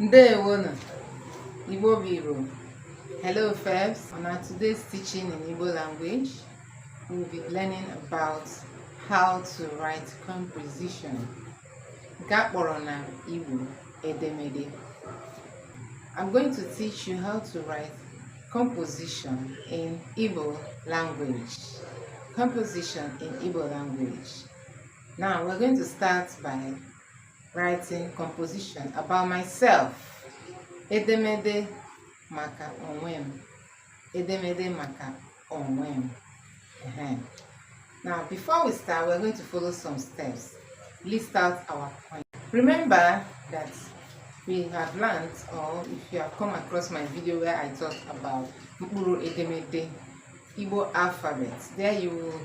Ndewonu, Igbo Biro. Hello first. On our today's teaching in Igbo language, we'll be learning about how to write composition. Gakporona Igbo Edemede. I'm going to teach you how to write composition in Igbo language. Composition in Igbo language. Now we're going to start by writing composition about myself. Edemede maka onwem. Edemede maka onwem. Now, before we start, we're going to follow some steps. List out our points. Remember that we have learned, or if you have come across my video where I talk about Mkpuru Edemede, Igbo alphabet, there you will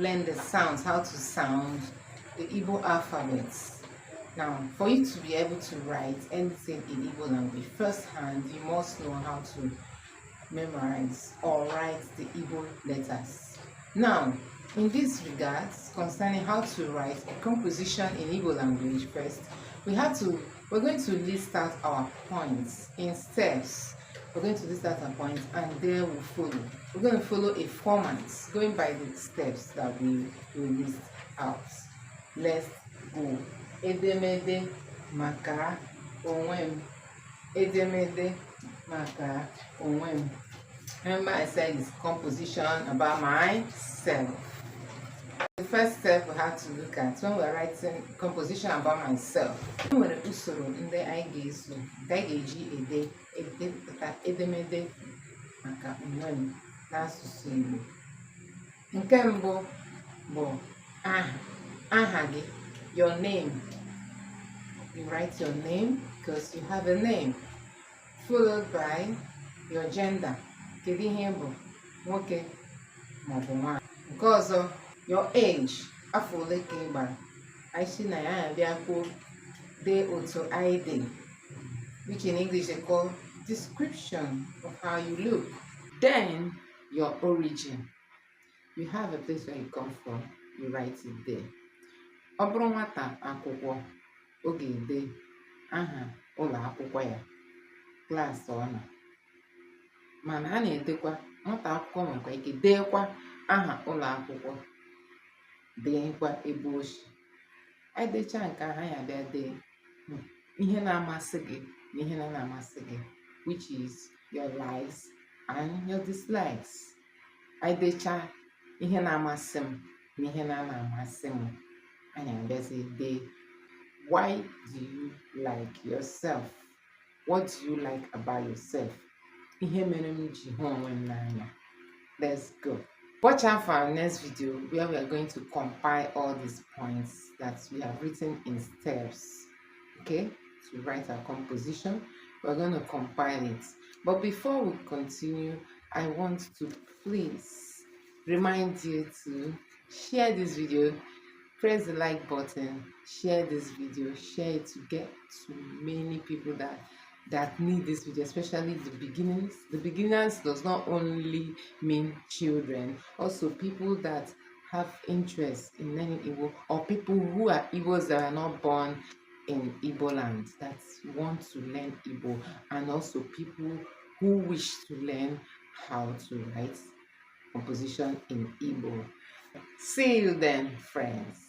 learn the sounds, how to sound the Igbo alphabets. Now, for you to be able to write anything in Igbo language firsthand, you must know how to memorize or write the Igbo letters. Now, in this regard, concerning how to write a composition in Igbo language first, we're going to list out our points in steps. We're going to list out our points and there we'll follow. We're going to follow a format going by the steps that we will list out. Let's go. Edemede maka onwem. Edemede maka onwem. Remember I said it's composition about myself. The first step we have to look at when we're writing composition about myself. Nwere usoro ndị anyị ga-eso ga-eji edepụta edemede maka onwem n'asụsụ Igbo. Nke mbụ bụ aha gị. Your name. You write your name because you have a name, followed by your gender. Kedu ihe bụ nwoke maọbụ nwanyị. Nke ọzọ, your age. Afọ ole ka ị gbara. Anyị si na ya abịa kwuo dee otu anyị dị, which in English they call description of how you look. Then your origin. You have a place where you come from, you write it there. Ọ bụrụ nwata akwụkwọ, ọ ga-ede aha ụlọ akwụkwọ ya, klaasị ọ nọ. Mana a na-edekwa nwata akwụkwọ nwekwa ike deekwa aha ụlọ akwụkwọ, deekwa ebe o si. Anyị dechaa nke aha ya bịa dee ihe na-amasị gị na ihe na-amasị gị, which is your likes and your dislikes. Anyị dechaa ihe na-amasị m na ihe na-amasị m. And there's a day. Why do you like yourself? What do you like about yourself? Let's go. Watch out for our next video where we are going to compile all these points that we have written in steps. Okay, to write our composition. We're going to compile it. But before we continue, I want to please remind you to share this video. Press the like button, share this video, share it to get to many people that need this video, especially the beginners. The beginners does not only mean children, also people that have interest in learning Igbo, or people who are Igbos that are not born in Igbo land that want to learn Igbo, and also people who wish to learn how to write composition in Igbo. See you then, friends.